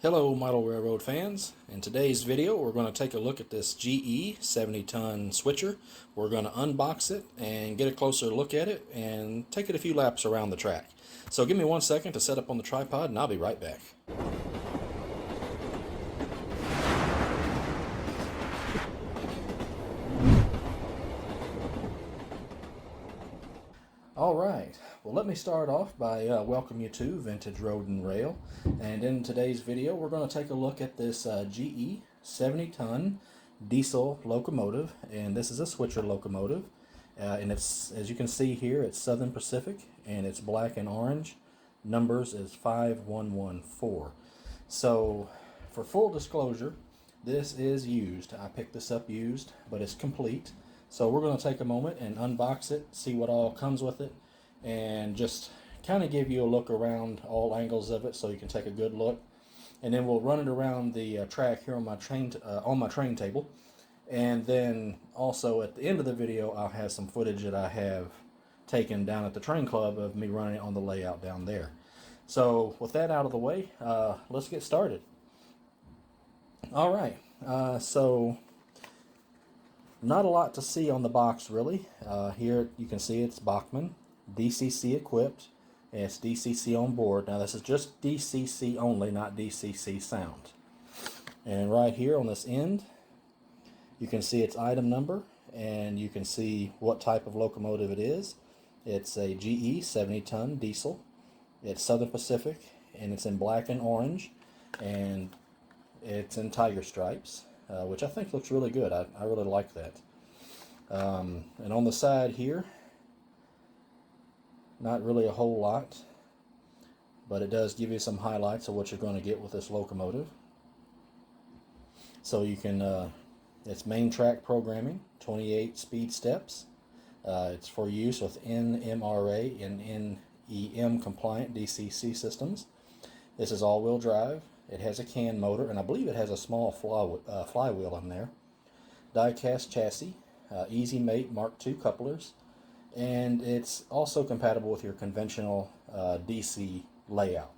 Hello model railroad fans. In today's video we're going to take a look at this GE 70-ton switcher. We're going to unbox it and get a closer look at it and take it a few laps around the track. So give me 1 second to set up on the tripod and I'll be right back. Alright, well let me start off by welcoming you to Vintage Road and Rail, and in today's video we're going to take a look at this GE 70-ton diesel locomotive, and this is a switcher locomotive, and it's, as you can see here, it's Southern Pacific and it's black and orange. Numbers is 5114. So for full disclosure, this is used. I picked this up used, but it's complete. So we're going to take a moment and unbox it, see what all comes with it, and just kind of give you a look around all angles of it so you can take a good look. And then we'll run it around the track here on my train table. And then also at the end of the video I'll have some footage that I have taken down at the train club of me running it on the layout down there. So with that out of the way, let's get started. Alright, so not a lot to see on the box really. Here you can see it's Bachmann, DCC equipped, and it's DCC on board. Now this is just DCC only, not DCC sound. And right here on this end, you can see its item number, and you can see what type of locomotive it is. It's a GE 70-ton diesel. It's Southern Pacific, and it's in black and orange, and it's in tiger stripes. Which I think looks really good. I really like that. And on the side here, not really a whole lot, but it does give you some highlights of what you're going to get with this locomotive. So you can, it's main track programming, 28 speed steps. It's for use with NMRA and NEM compliant DCC systems. This is all-wheel drive. It has a can motor, and I believe it has a small flywheel in there. Die-cast chassis, Easy Mate Mark II couplers, and it's also compatible with your conventional DC layout.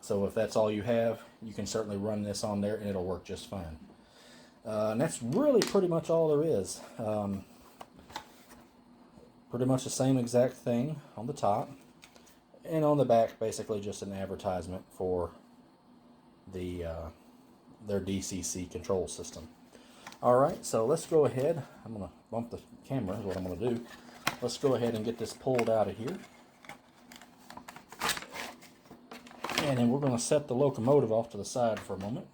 So if that's all you have, you can certainly run this on there and it'll work just fine. And that's really pretty much all there is. Pretty much the same exact thing on the top, and on the back basically just an advertisement for their DCC control system. Alright, so let's go ahead. I'm going to bump the camera is what I'm going to do. Let's go ahead and get this pulled out of here. And then we're going to set the locomotive off to the side for a moment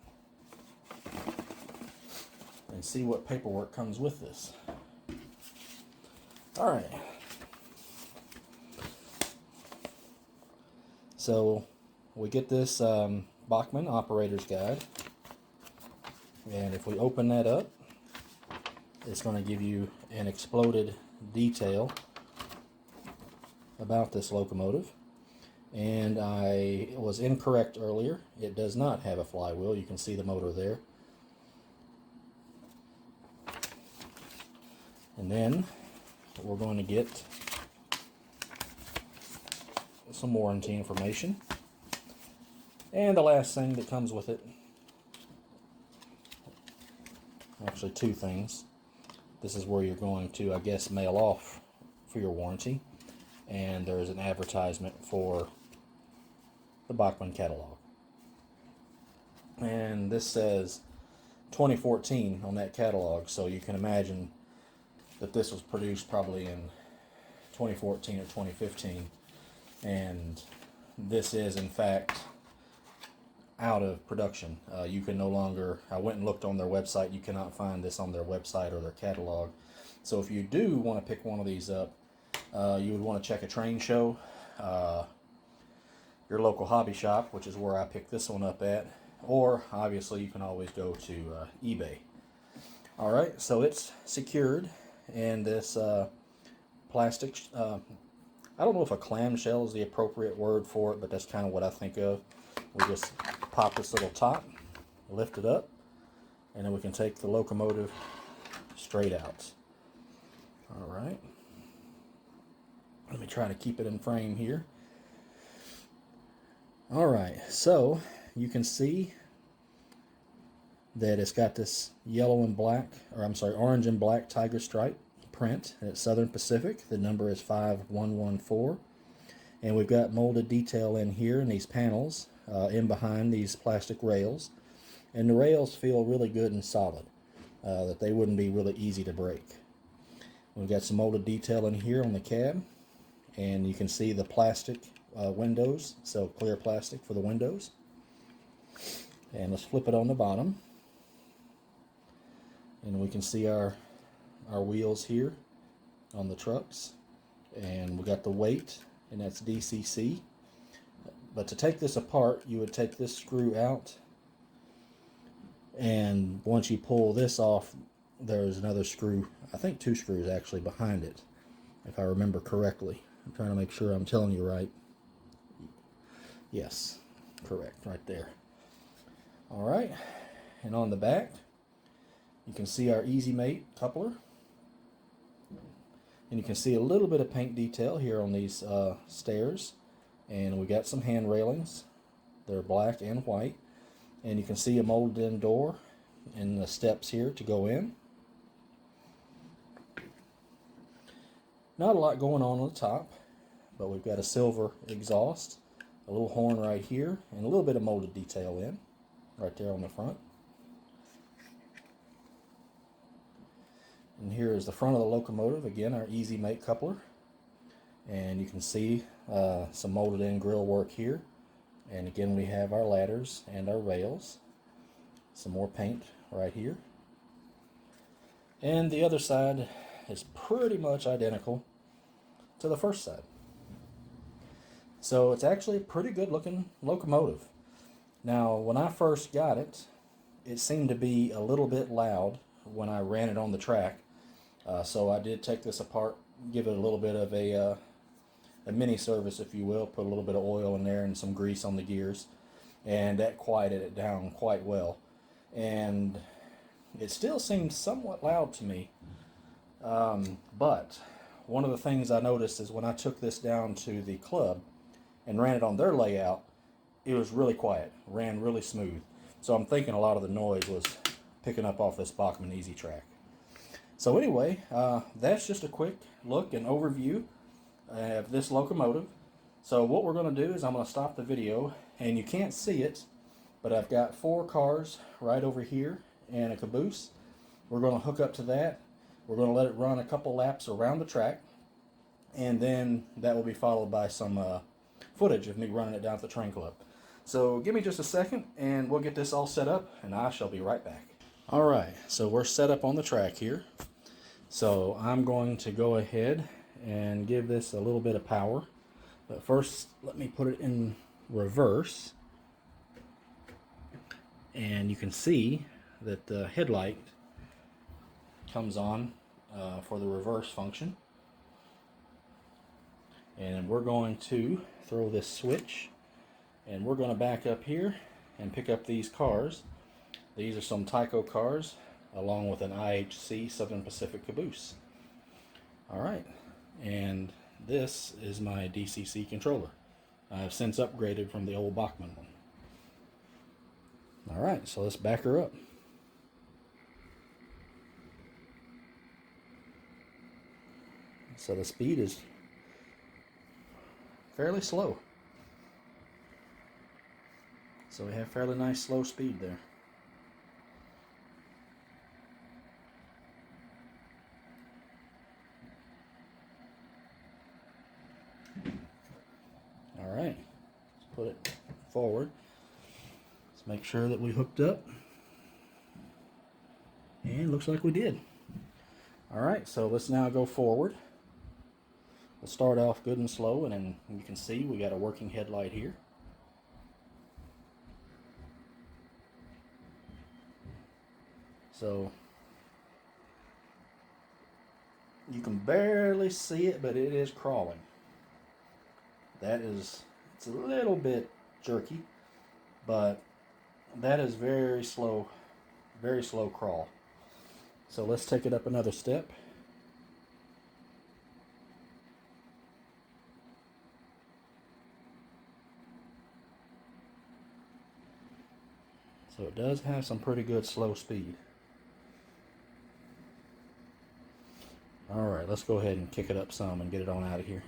and see what paperwork comes with this. Alright. So we get this Bachmann Operator's Guide, and if we open that up, it's going to give you an exploded detail about this locomotive. And I was incorrect earlier, it does not have a flywheel. You can see the motor there. And then we're going to get some warranty information. And the last thing that comes with it, actually two things. This is where you're going to, I guess, mail off for your warranty. And there's an advertisement for the Bachmann Catalog. And this says 2014 on that catalog, so you can imagine that this was produced probably in 2014 or 2015. And this is, in fact, out of production. You can no longer, I went and looked on their website, you cannot find this on their website or their catalog. So if you do want to pick one of these up, you would want to check a train show, your local hobby shop, which is where I picked this one up at, or obviously you can always go to eBay. Alright, so it's secured in this plastic, I don't know if a clamshell is the appropriate word for it, but that's kind of what I think of. We just pop this little top, lift it up, and then we can take the locomotive straight out. Alright. Let me try to keep it in frame here. Alright, so you can see that it's got this yellow and black, or I'm sorry, orange and black tiger stripe print. And it's Southern Pacific. The number is 5114. And we've got molded detail in here in these panels, in behind these plastic rails. And the rails feel really good and solid, that they wouldn't be really easy to break. We've got some molded detail in here on the cab, and you can see the plastic windows, so clear plastic for the windows. And let's flip it on the bottom, and we can see our wheels here on the trucks, and we got the weight, and that's DCC. But to take this apart, you would take this screw out, and once you pull this off, there's another screw, I think 2 screws actually behind it, if I remember correctly. I'm trying to make sure I'm telling you right. Yes, correct, right there. All right, and on the back, you can see our Easy Mate coupler. And you can see a little bit of paint detail here on these stairs. And we got some hand railings. They're black and white. And you can see a molded in door and the steps here to go in. Not a lot going on the top, but we've got a silver exhaust, a little horn right here, and a little bit of molded detail in, right there on the front. And here is the front of the locomotive, again our Easy Mate coupler. And you can see some molded in grill work here. And again we have our ladders and our rails. Some more paint right here. And the other side is pretty much identical to the first side. So it's actually a pretty good looking locomotive. Now when I first got it, it seemed to be a little bit loud when I ran it on the track. So I did take this apart, give it a little bit of a mini service, if you will, put a little bit of oil in there and some grease on the gears, and that quieted it down quite well. And it still seemed somewhat loud to me, but one of the things I noticed is when I took this down to the club and ran it on their layout, it was really quiet, ran really smooth. So I'm thinking a lot of the noise was picking up off this Bachmann Easy Track. So anyway, that's just a quick look and overview of this locomotive. So what we're going to do is I'm going to stop the video, and you can't see it, but I've got 4 cars right over here and a caboose. We're going to hook up to that. We're going to let it run a couple laps around the track, and then that will be followed by some footage of me running it down at the train club. So give me just a second and we'll get this all set up, and I shall be right back. Alright, so we're set up on the track here. So I'm going to go ahead and give this a little bit of power. But first, let me put it in reverse. And you can see that the headlight comes on for the reverse function. And we're going to throw this switch, and we're going to back up here and pick up these cars. These are some Tyco cars along with an IHC Southern Pacific caboose. Alright, and this is my Dcc controller. I've since upgraded from the old Bachmann one. Alright, so let's back her up. So the speed is fairly slow. So we have fairly nice slow speed there. Alright, let's put it forward. Let's make sure that we hooked up. And looks like we did. Alright, so let's now go forward. We'll start off good and slow, and then you can see we got a working headlight here. So you can barely see it, but it is crawling. It's a little bit jerky, but that is very slow crawl. So let's take it up another step. So it does have some pretty good slow speed. Alright, let's go ahead and kick it up some and get it on out of here.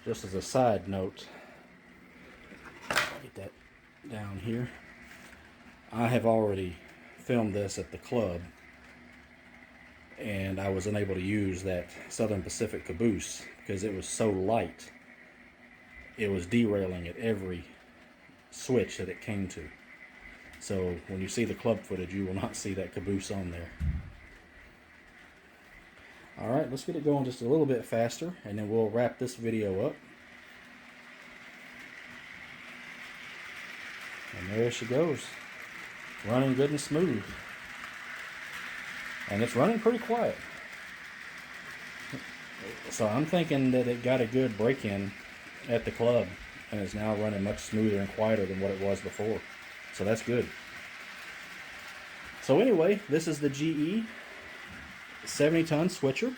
Just as a side note, get that down here. I have already filmed this at the club, and I was unable to use that Southern Pacific caboose because it was so light. It was derailing at every switch that it came to. So when you see the club footage, you will not see that caboose on there. Alright, let's get it going just a little bit faster, and then we'll wrap this video up. And there she goes, running good and smooth. And it's running pretty quiet. So I'm thinking that it got a good break-in at the club and is now running much smoother and quieter than what it was before. So that's good. So anyway, this is the GE 70-ton switcher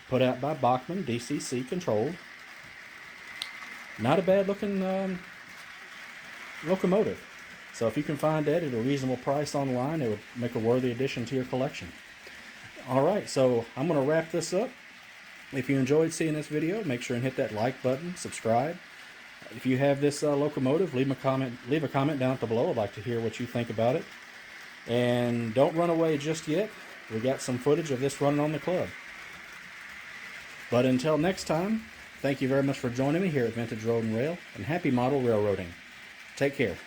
put out by Bachmann, Dcc Controller. Not a bad looking locomotive. So if you can find that at a reasonable price online, it would make a worthy addition to your collection. Alright, so I'm going to wrap this up. If you enjoyed seeing this video, make sure and hit that like button, subscribe. If you have this locomotive, leave a comment down below. I'd like to hear what you think about it. And don't run away just yet. We got some footage of this running on the club. But until next time, thank you very much for joining me here at Vintage Road and Rail, and happy model railroading. Take care.